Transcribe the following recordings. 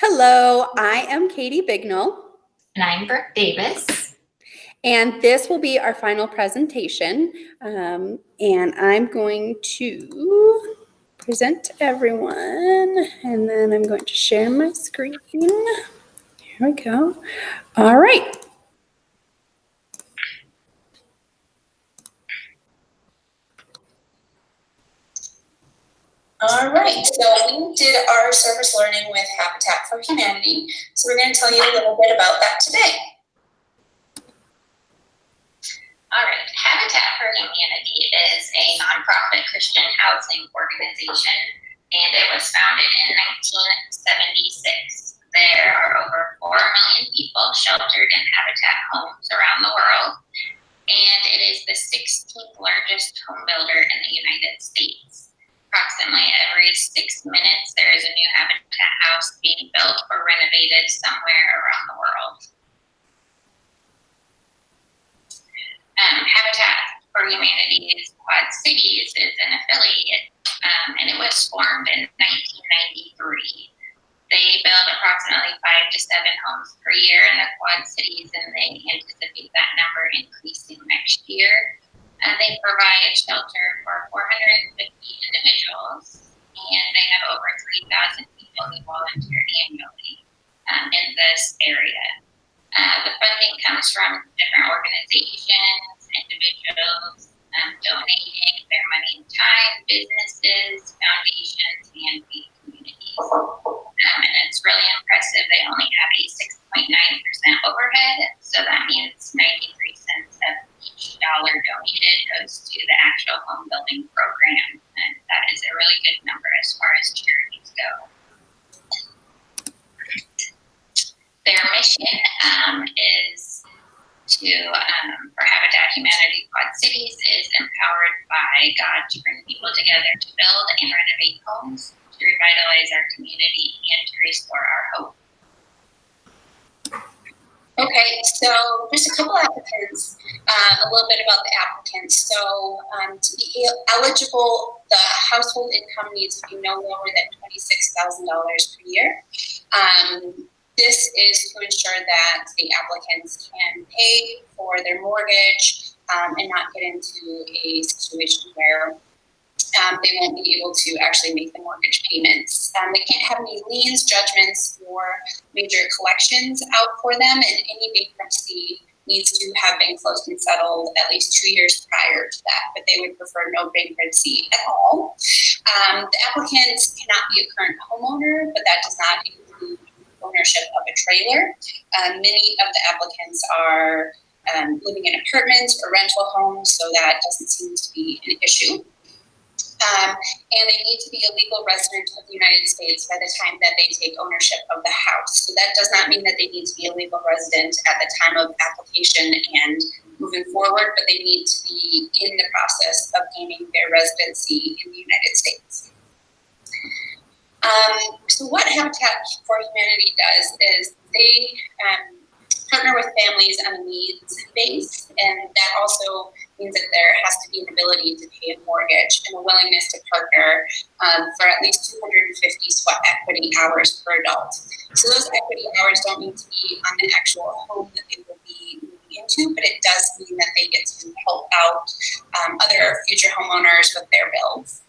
Hello, I am Katie Bignall, And I'm Brooke Davis. and this will be our final presentation. And I'm going to present to everyone, and then I'm going to share my screen. Here we go. All right. All right, so we did our service learning with Habitat for Humanity. So we're going to tell you a little bit about that today. All right, Habitat for Humanity is a nonprofit Christian housing organization, and it was founded in 1976. There are over 4 million people sheltered in Habitat homes around the world, and it is the 16th largest home builder in the United States. Approximately every 6 minutes, there is a new Habitat house being built or renovated somewhere around the world. Habitat for Humanity's Quad Cities is an affiliate, and it was formed in 1993. They build approximately 5 to 7 homes per year in the Quad Cities, and they anticipate that number increasing next year. They provide shelter for 450 individuals, and they have over 3,000 people who volunteer annually in this area. The funding comes from different organizations, individuals donating their money and time, businesses, foundations, and faith communities. And it's really impressive. They only have a 6.9% overhead, so that means 93 cents of each dollar donated goes to the actual home building program, and that is a really good number as far as charities go. Their mission is to, for Habitat Humanity Quad Cities, is empowered by God to bring people together to build and renovate homes, to revitalize our community, and to restore our hope. Okay, so there's a couple applicants, a little bit about the applicants. So to be eligible, the household income needs to be no lower than $26,000 per year. This is to ensure that the applicants can pay for their mortgage and not get into a situation where they won't be able to actually make the mortgage payments. They can't have any liens, judgments, or major collections out for them, and any bankruptcy needs to have been closed and settled at least 2 years prior to that, but they would prefer no bankruptcy at all. The applicants cannot be a current homeowner, but that does not include ownership of a trailer. Many of the applicants are living in apartments or rental homes, so that doesn't seem to be an issue. And they need to be a legal resident of the United States by the time that they take ownership of the house. So that does not mean that they need to be a legal resident at the time of application and moving forward, but they need to be in the process of gaining their residency in the United States. So what Habitat for Humanity does is they partner with families on a needs base, and that also means that there has to be an ability to pay a mortgage and a willingness to partner for at least 250 sweat equity hours per adult. So those equity hours don't need to be on the actual home that they will be moving into, but it does mean that they get to help out other future homeowners with their bills.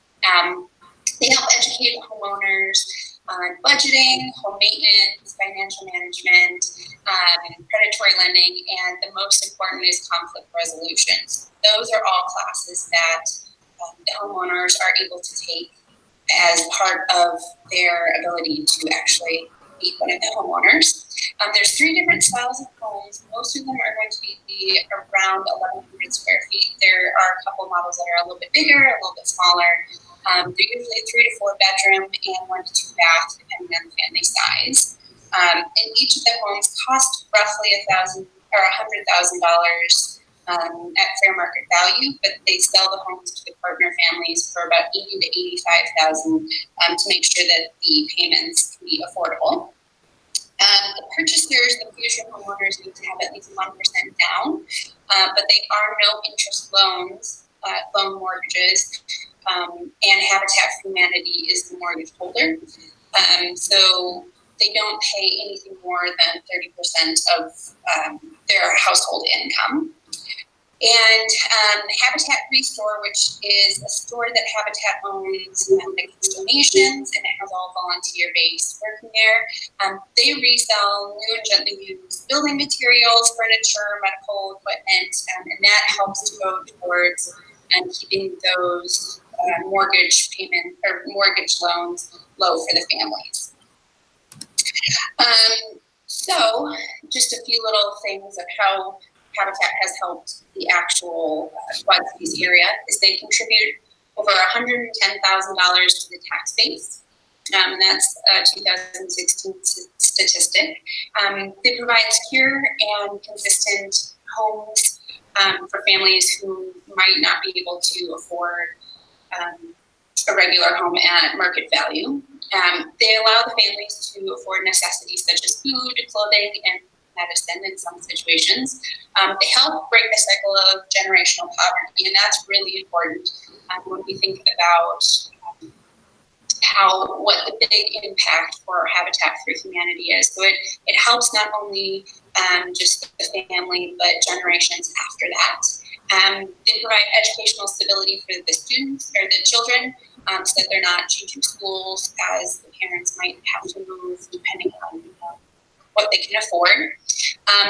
They help educate homeowners on budgeting, home maintenance, financial management, predatory lending, and the most important is conflict resolutions. Those are all classes that the homeowners are able to take as part of their ability to actually be one of the homeowners. There's 3 different styles of homes. Most of them are going to be around 1,100 square feet. There are a couple models that are a little bit bigger, a little bit smaller. They're usually 3 to 4 bedroom and 1 to 2 bath, depending on the family size. And each of the homes cost roughly $100,000 at fair market value, but they sell the homes to the partner families for about $80,000 to $85,000 to make sure that the payments can be affordable. The purchasers, the future homeowners, need to have at least 1% down, but they are no interest loans, loan mortgages, and Habitat for Humanity is the mortgage holder. So they don't pay anything more than 30% of their household income. And Habitat Restore, which is a store that Habitat owns, that gets donations, and it has all volunteer base working there. They resell new and gently used building materials, furniture, medical equipment, and that helps to go towards keeping those mortgage payment or mortgage loans low for the families. So just a few little things of how Habitat has helped the actual Quad Cities area is they contribute over $110,000 to the tax base. And that's a 2016 statistic. They provide secure and consistent homes for families who might not be able to afford a regular home at market value. They allow the families to afford necessities such as food, clothing, and medicine in some situations. They help break the cycle of generational poverty, and that's really important when we think about what the big impact for Habitat for Humanity is. So it helps not only just the family, but generations after that. They provide educational stability for the students or the children, so that they're not changing schools as the parents might have to move depending on what they can afford.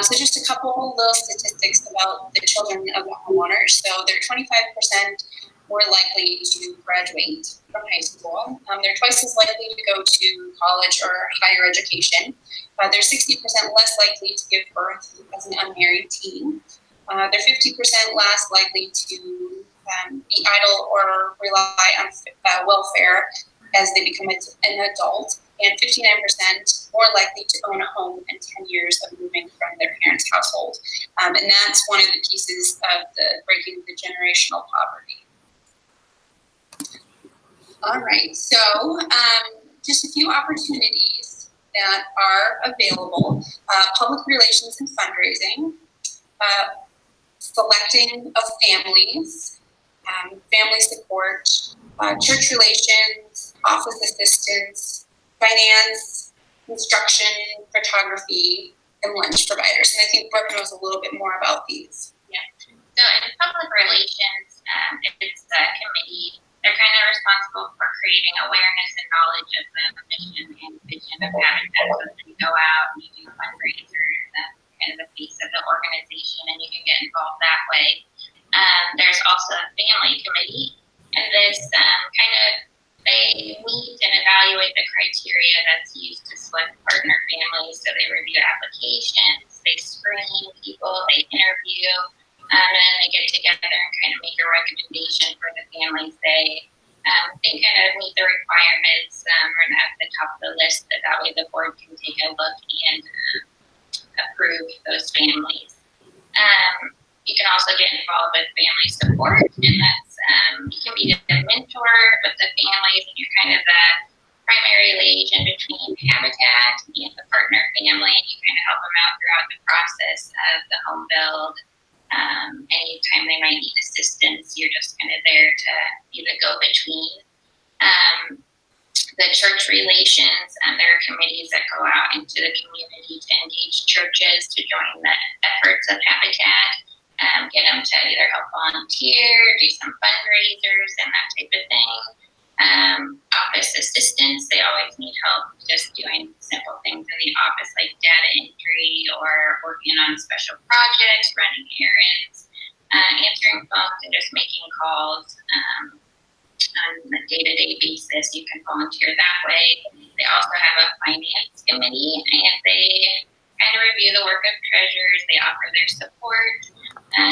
So just a couple little statistics about the children of the homeowners. So they're 25% more likely to graduate from high school. They're twice as likely to go to college or higher education. They're 60% less likely to give birth as an unmarried teen. They're 50% less likely to be idle or rely on welfare as they become an adult, and 59% more likely to own a home in 10 years of moving from their parents' household. And that's one of the pieces of the breaking the generational poverty. All right, so just a few opportunities that are available. Public relations and fundraising, selecting of families, family support, church relations, office assistance, finance, construction, photography, and lunch providers. And I think Brooke knows a little bit more about these. Yeah. So in public relations, it's a committee. They're kind of responsible for creating awareness and knowledge of the mission and vision of Habitat. So they go out and you do fundraisers, kind of the face of the organization, and you can get involved that way. There's also a family committee, and this they meet and evaluate the criteria that's used to select partner families. So they review applications, they screen people, they interview, and then they get together and kind of make a recommendation for the families they think kind of meet the requirements or at the top of the list. That way the board can take a look and approve those families. You can also get involved with family support, and that's you can be a mentor with the families, and you're kind of the primary liaison between Habitat and the partner family, and you kind of help them out throughout the process of the home build. Anytime they might need assistance, you're just kind of there to be the go-between. The church relations, there are committees that go out into the community to engage churches to join the efforts of Habitat, get them to either help volunteer, do some fundraisers and that type of thing. Office assistance, they always need help just doing simple things in the office like data entry or working on special projects, running errands, answering phones, and just making calls on a day-to-day basis. You can volunteer that way. They also have a finance committee, and they kind of review the work of treasurers. They offer their support,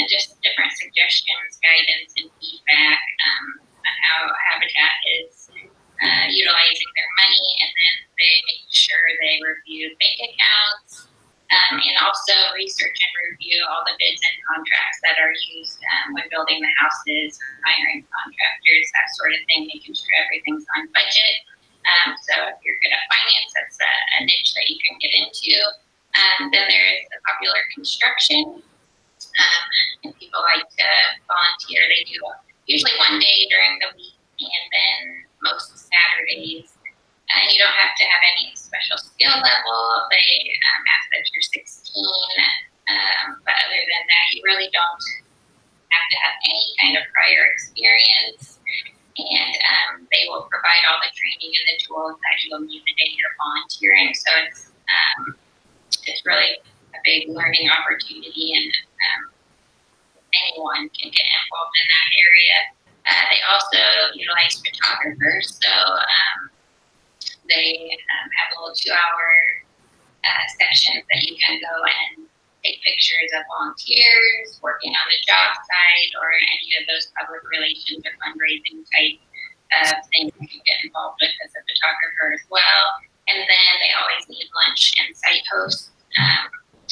just different suggestions, guidance, and feedback on how Habitat is utilizing their money, and then they make sure they review bank accounts, and also research and review all the bids and contracts that are used when building the houses, hiring contractors, that sort of thing, making sure everything's on budget. So if you're good at finance, that's a niche that you can get into. Then there is the popular construction. And people like to volunteer. They do usually one day during the week, and then most Saturdays. And you don't have to have any special skill level. They ask that you're 16, but other than that, you really don't have to have any kind of prior experience. And they will provide all the training and the tools that you'll need the day you're volunteering. So it's really a big learning opportunity, and anyone can get involved in that area. They also utilize photographers, so they have little 2-hour sessions that you can go and take pictures of volunteers working on the job site or any of those public relations or fundraising type things you can get involved with as a photographer as well. And then they always need lunch and site hosts.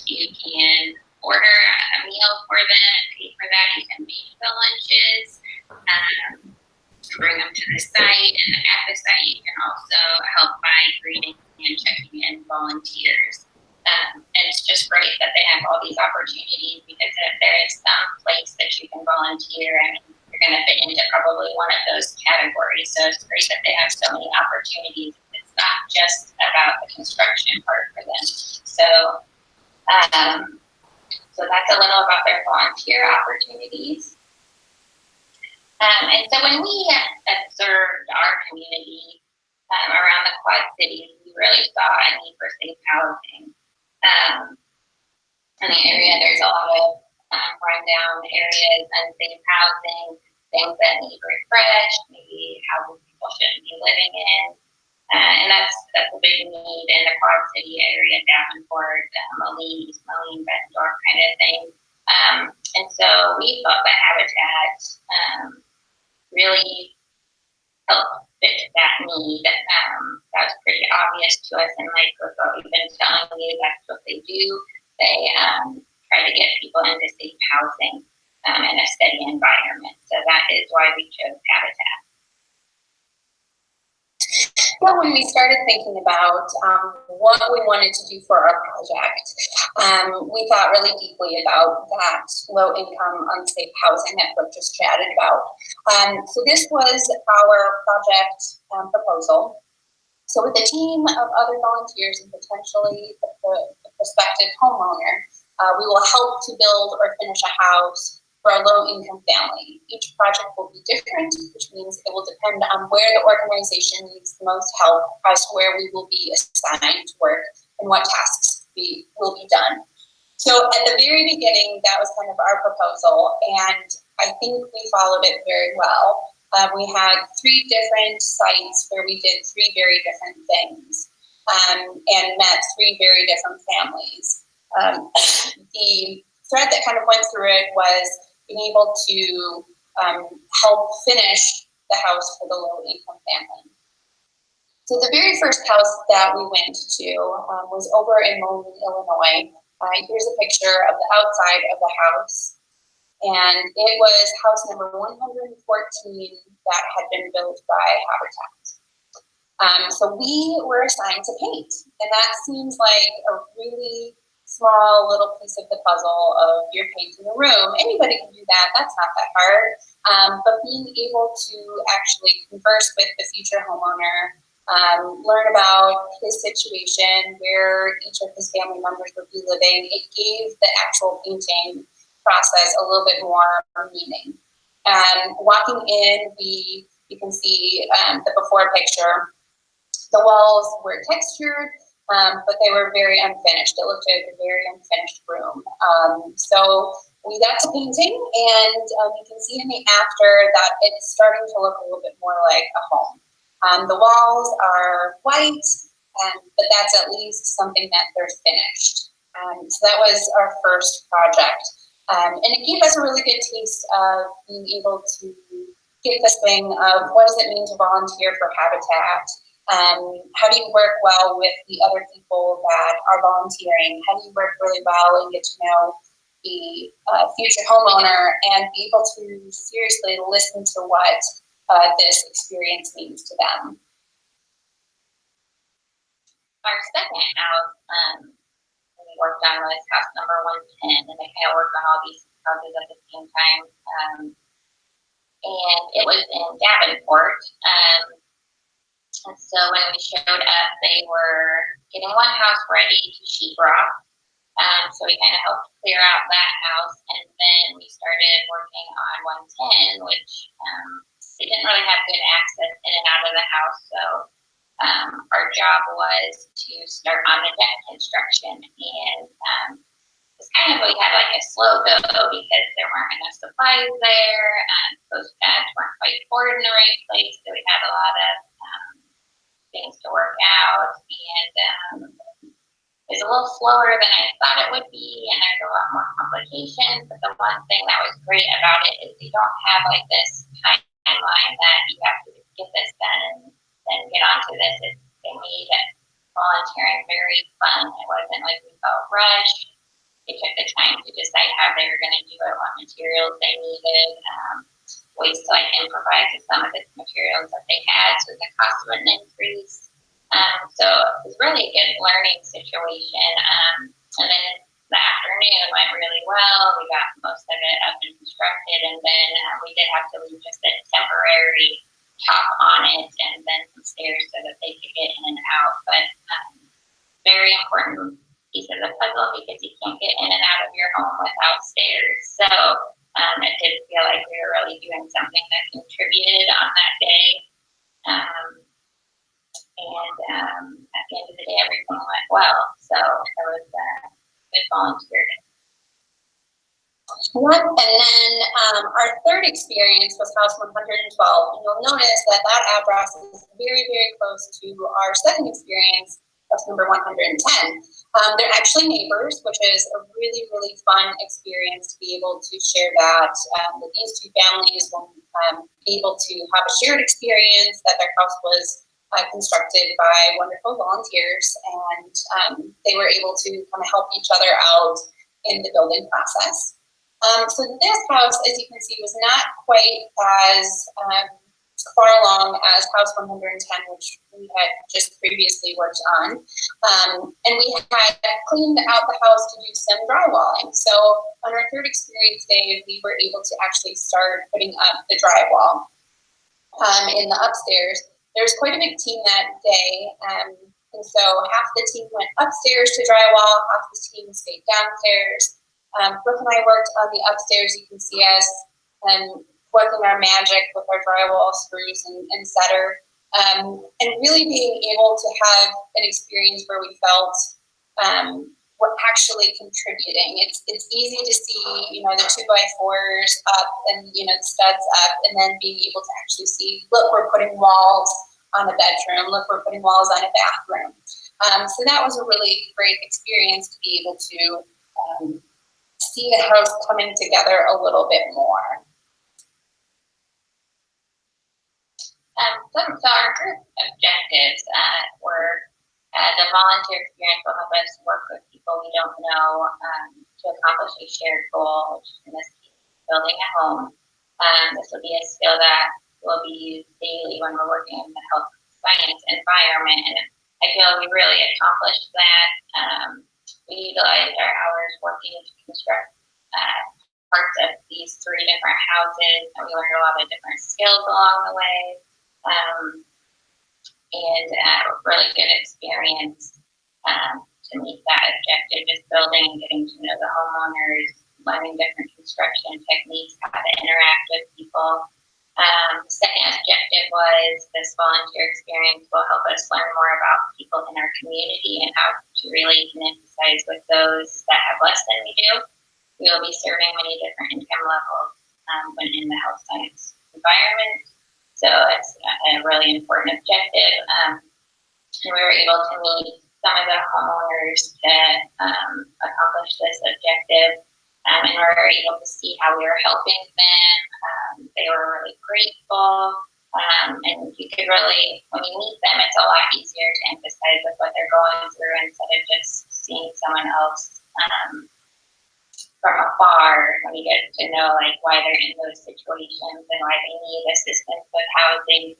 You can order a meal for them, pay for that. You can make the lunches, bring them to the site, and at the site you can also help by greeting and checking in volunteers. And it's just great that they have all these opportunities, because if there is some place that you can volunteer, I mean, you're going to fit into probably one of those categories. So it's great that they have so many opportunities. It's not just about the construction part for them. So that's a little about their volunteer opportunities. And so when we observed our community around the Quad Cities, we really saw a need for safe housing. In the area, there's a lot of rundown areas, unsafe housing, things that need refreshed, maybe houses people shouldn't be living in. And that's a big need in the Quad City area, Davenport, Moline, East Moline, Bettendorf kind of thing. And so we thought that Habitat really helped fit that need. That was pretty obvious to us, and like what we've been telling you, that's what they do. They try to get people into safe housing in a steady environment. So that is why we chose Habitat. Well, when we started thinking about what we wanted to do for our project, we thought really deeply about that low-income, unsafe housing that Brooke just chatted about. So this was our project proposal. So with a team of other volunteers and potentially the prospective homeowner, we will help to build or finish a house for a low-income family. Each project will be different, which means it will depend on where the organization needs the most help as to where we will be assigned to work and what tasks will be done. So at the very beginning, that was kind of our proposal, and I think we followed it very well. We had 3 different sites where we did 3 very different things and met 3 very different families. The thread that kind of went through it was being able to help finish the house for the low-income family. So the very first house that we went to was over in Moline, Illinois. Here's a picture of the outside of the house. And it was house number 114 that had been built by Habitat. So we were assigned to paint. And that seems like a really small little piece of the puzzle of you're painting a room. Anybody can do that. That's not that hard. But being able to actually converse with the future homeowner, learn about his situation, where each of his family members would be living, it gave the actual painting process a little bit more meaning. Walking in, you can see the before picture. The walls were textured, but they were very unfinished. It looked like a very unfinished room. So we got to painting, and you can see in the after that it's starting to look a little bit more like a home. The walls are white, but that's at least something that they're finished. So that was our first project. And it gave us a really good taste of being able to get this thing of what does it mean to volunteer for Habitat? How do you work well with the other people that are volunteering? How do you work really well and get to know the future homeowner and be able to seriously listen to what this experience means to them? Our second house we worked on was house number 110, and they kind of worked on all these houses at the same time. And it was in Davenport. And so when we showed up, they were getting one house ready to sheetrock. So we kind of helped clear out that house, and then we started working on 110, which they didn't really have good access in and out of the house. So our job was to start on the deck construction, and it's kind of, we had like a slow go because there weren't enough supplies there, and those pads weren't quite poured in the right place, so we had a lot of things to work out, and it's a little slower than I thought it would be, and there's a lot more complications. But the one thing that was great about it is you don't have like this timeline that you have to get this done and then get onto this. They made volunteering very fun. It wasn't like we felt rushed. They took the time to decide how they were going to do it, what materials they needed, ways to like improvise with some of the materials that they had, so the cost wouldn't increase. So it was really a good learning situation. And then the afternoon went really well. We got most of it up and constructed, and then we did have to leave just a temporary top on it and then some stairs so that they could get in and out. But very important piece of the puzzle because you can't get in and out of your home without stairs. So it did feel like we were really doing something that contributed on that day. And at the end of the day, everything went well. So it was good volunteering. And then our third experience was House 112. And you'll notice that that address is very, very close to our second experience, house number 110. They're actually neighbors, which is a really, really fun experience to be able to share that with these two families. Will be able to have a shared experience that their house was constructed by wonderful volunteers, and they were able to kind of help each other out in the building process. So this house, as you can see, was not quite as far along as House 110, which we had just previously worked on. And we had cleaned out the house to do some drywalling. So on our third experience day, we were able to actually start putting up the drywall in the upstairs. There was quite a big team that day. And so half the team went upstairs to drywall, half the team stayed downstairs. Brooke and I worked on the upstairs. You can see us working our magic with our drywall screws and setter, and really being able to have an experience where we felt we're actually contributing. It's easy to see, the 2x4s up and, the studs up, and then being able to actually see, look, we're putting walls on a bedroom. Look, we're putting walls on a bathroom. So that was a really great experience to be able to see the house coming together a little bit more. So our group objectives were the volunteer experience will help us work with people we don't know to accomplish a shared goal, which is in this case, building a home. This will be a skill that will be used daily when we're working in the health science environment, and I feel we really accomplished that. We utilized our hours working to construct parts of these 3 different houses, and we learned a lot of different skills along the way. And a really good experience to meet that objective, just building and getting to know the homeowners, learning different construction techniques, how to interact with people. The second objective was this volunteer experience will help us learn more about people in our community and how to relate and emphasize with those that have less than we do. We will be serving many different income levels when in the health science environment. So it's a really important objective. And we were able to meet some of the homeowners to accomplish this objective. And we were able to see how we were helping them. They were really grateful. And you could really, when you meet them, it's a lot easier to emphasize with what they're going through instead of just seeing someone else from afar, when you get to know why they're in those situations and why they need assistance with housing.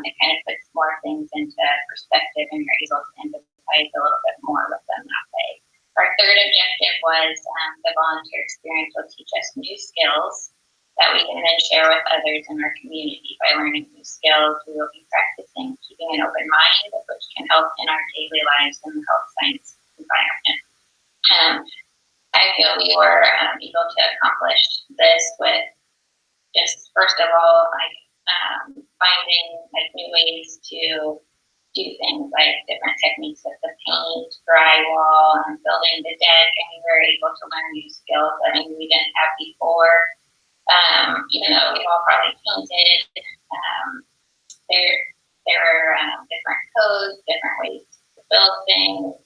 It kind of puts more things into perspective, and you're able to empathize a little bit more with them that way. Our third objective was the volunteer experience will teach us new skills that we can then share with others in our community. By learning new skills, we will be practicing keeping keeping an open mind, which can help in our daily lives in the health science environment. I feel we were able to accomplish this with just, first of all, finding new ways to do things like different techniques with the paint, drywall, and building the deck, and we were able to learn new skills that maybe we didn't have before. Even though we've all probably painted, there are different codes, different ways to build things,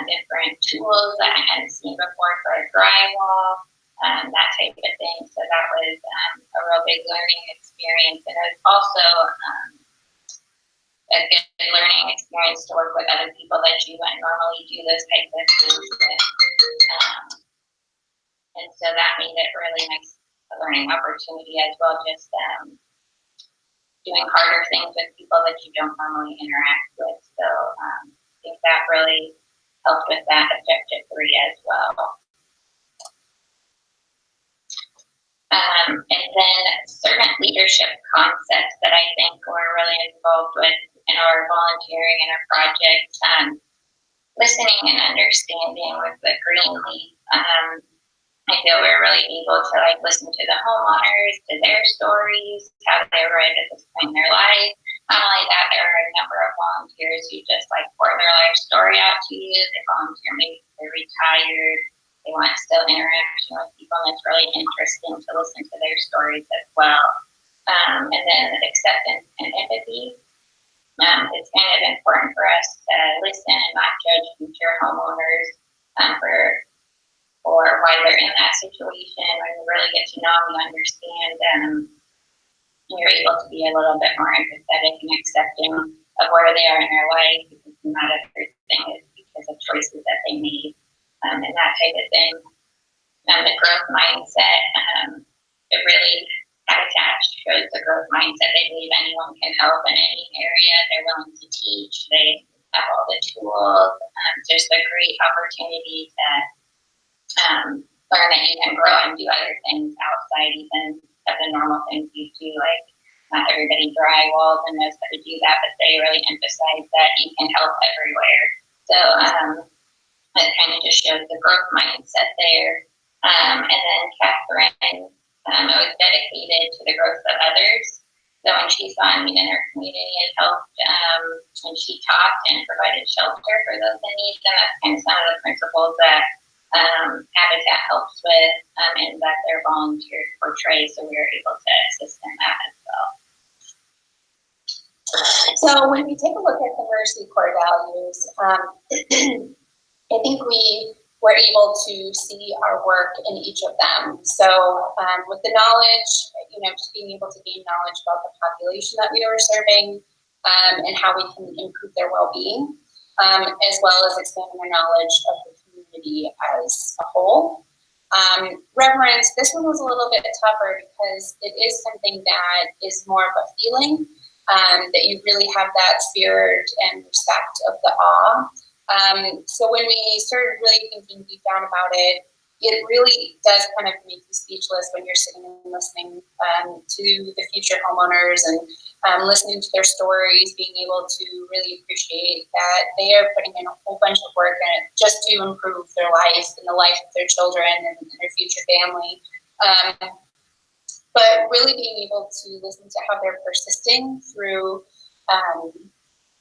different tools that I hadn't seen before for a drywall, that type of thing. So that was a real big learning experience, and it was also a good learning experience to work with other people that you wouldn't normally do those types of things with. And so that made it really nice, a learning opportunity as well, just doing harder things with people that you don't normally interact with. So I think that really helped with that objective 3 as well. And then servant leadership concepts that I think we're really involved with in our volunteering and our projects, listening and understanding with the green leaf. I feel we're really able to listen to the homeowners, to their stories, how they were at this point in their life. Not only that, there are a number of volunteers who just pour their life story out to you. They volunteer, maybe they're retired, they want still interaction with people, and it's really interesting to listen to their stories as well. And then acceptance and empathy. It's kind of important for us to listen and not judge future homeowners for why they're in that situation. When we really get to know them, we understand, you're able to be a little bit more empathetic and accepting of where they are in their life, because not everything is because of choices that they made, and that type of thing. The growth mindset, it really shows the growth mindset. They believe anyone can help in any area. They're willing to teach. They have all the tools. There's a great opportunity to learn that you can grow and do other things outside even of the normal things you do. Not everybody drywalls and knows how to do that, but they really emphasize that you can help everywhere. So it kind of just shows the growth mindset there. And then Catherine was dedicated to the growth of others. So when she saw a need in her community and helped, and she taught and provided shelter for those in need, and that's kind of some of the principles that Habitat helps with, and that their volunteers portray, so we were able to assist in that as well. So when we take a look at the Mercy core values, I think we were able to see our work in each of them. So with the knowledge, just being able to gain knowledge about the population that we were serving, and how we can improve their well-being, as well as expanding our knowledge of the community as a whole. Reverence, this one was a little bit tougher because it is something that is more of a feeling, that you really have that spirit and respect of the awe. So when we started really thinking deep down about it, it really does kind of make you speechless when you're sitting and listening to the future homeowners and listening to their stories, being able to really appreciate that they are putting in a whole bunch of work in it just to improve their life and the life of their children and their future family. But really being able to listen to how they're persisting through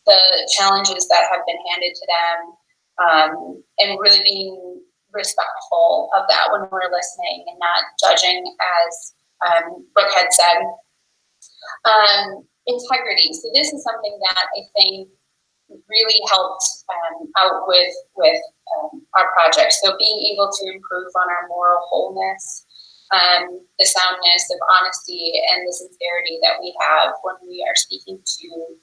the challenges that have been handed to them, and really being respectful of that when we're listening and not judging, as Brooke had said. Integrity. So this is something that I think really helped out with our project. So being able to improve on our moral wholeness, the soundness of honesty and the sincerity that we have when we are speaking to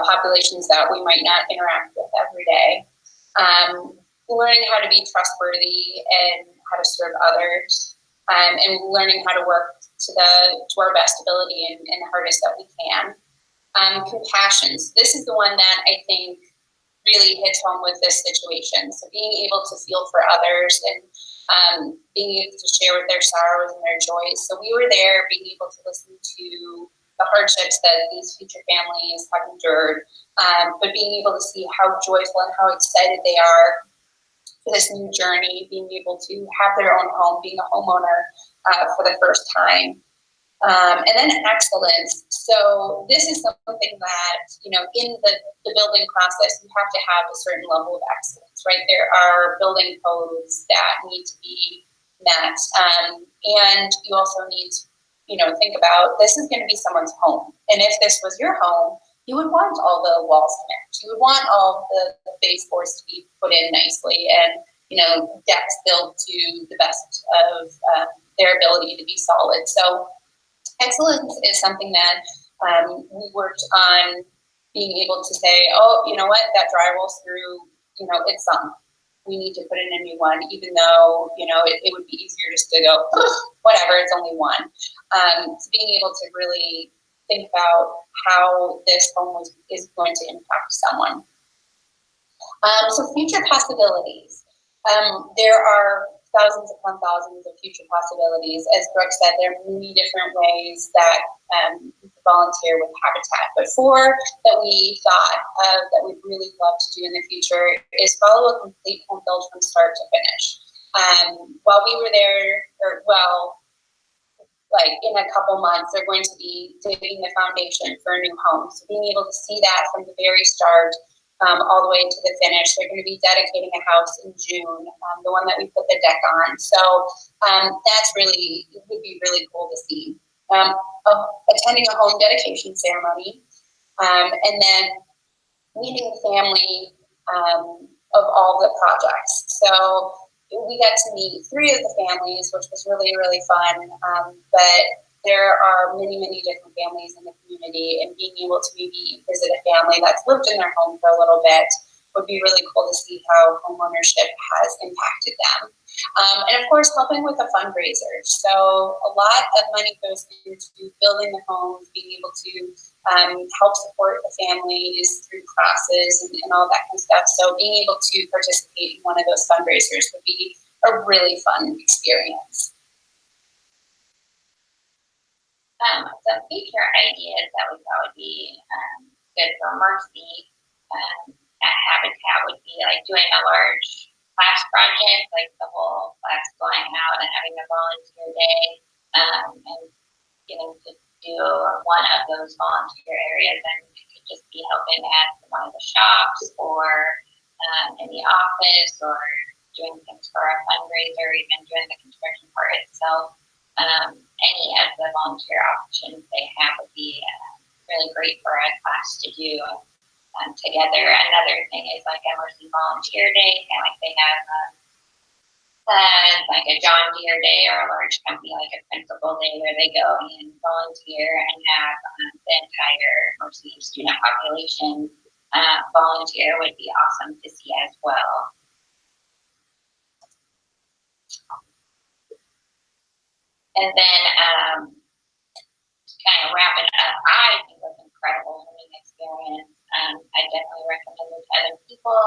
populations that we might not interact with every day. Learning how to be trustworthy and how to serve others, and learning how to work to our best ability and the hardest that we can. Compassion. So this is the one that I think really hits home with this situation. So being able to feel for others and being able to share with their sorrows and their joys. So we were there being able to listen to the hardships that these future families have endured, but being able to see how joyful and how excited they are for this new journey, being able to have their own home, being a homeowner for the first time. And then excellence. So this is something that, you know, in the building process, you have to have a certain level of excellence, right? There are building codes that need to be met. And you also need to, you know, think about, this is going to be someone's home. And if this was your home, you would want all the walls connected. You would want all the baseboards to be put in nicely, and, you know, decks built to the best of their ability to be solid. So excellence is something that we worked on being able to say, oh, you know what, that drywall's through, you know, it's sunk. We need to put in a new one, even though, you know, it would be easier just to go, whatever, it's only one. So being able to really think about how this home is going to impact someone. So future possibilities. There are thousands upon thousands of future possibilities. As Brooke said, there are many different ways that you can volunteer with Habitat. But four that we thought of that we'd really love to do in the future is follow a complete home build from start to finish. While we were there, like in a couple months, they're going to be digging the foundation for a new home. So being able to see that from the very start all the way to the finish. They're going to be dedicating a house in June, the one that we put the deck on. So that's really, it would be really cool to see. Attending a home dedication ceremony, and then meeting the family of all the projects. So we got to meet 3 of the families, which was really, really fun. But there are many, many different families in the community, and being able to maybe visit a family that's lived in their home for a little bit would be really cool to see how homeownership has impacted them. And of course, helping with a fundraiser. So a lot of money goes into building the homes, being able to help support the families through classes and all that kind of stuff. So being able to participate in one of those fundraisers would be a really fun experience. Some future ideas that we thought would be good for Mercy at Habitat would be like doing a large class project, like the whole class going out and having a volunteer day, and getting to do one of those volunteer areas, and it could just be helping at one of the shops or in the office, or doing things for a fundraiser, even doing the construction part itself. Any of the volunteer options they have would be really great for a class to do together. Another thing is like a Mercy Volunteer Day, and like they have like a John Deere Day or a large company like a Principal Day where they go and volunteer and have the entire Mercy student population volunteer would be awesome to see as well. And then kind of wrap it up, I think it was an incredible learning experience. I definitely recommend it to other people.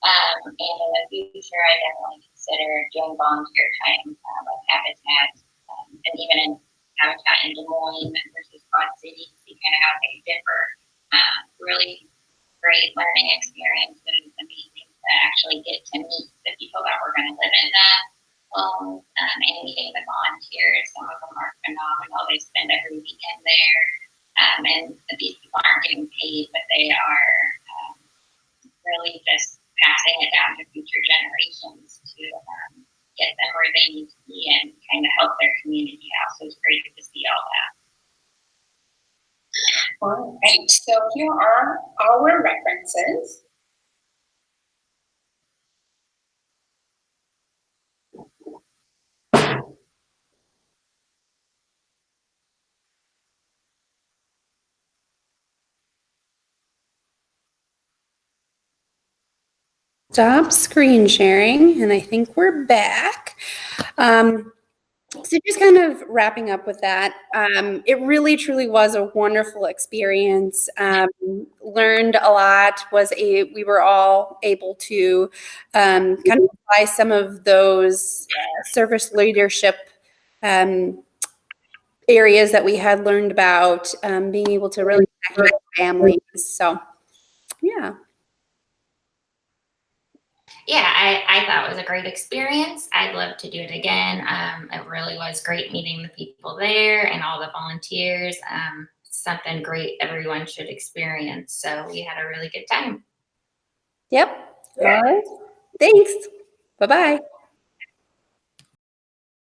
And in the future, I definitely consider doing volunteer time with Habitat, and even in Habitat in Des Moines versus Quad Cities, see kind of how they differ. Really great learning experiences, amazing to actually get to meet the people that were going to live in that home, and meeting the volunteers. Some of them are phenomenal. They spend every weekend there, and these people aren't getting paid, but they are really just passing it down to future generations to get them where they need to be and kind of help their community out. So it's great to see all that. All right, so here are our references. Stop screen sharing, and I think we're back. So just kind of wrapping up with that, it really truly was a wonderful experience. Learned a lot. We were all able to kind of apply some of those service leadership areas that we had learned about, being able to really connect with families. So, yeah. Yeah, I thought it was a great experience. I'd love to do it again. It really was great meeting the people there and all the volunteers. Something great everyone should experience. So we had a really good time. Yep. All right. Thanks. Bye-bye.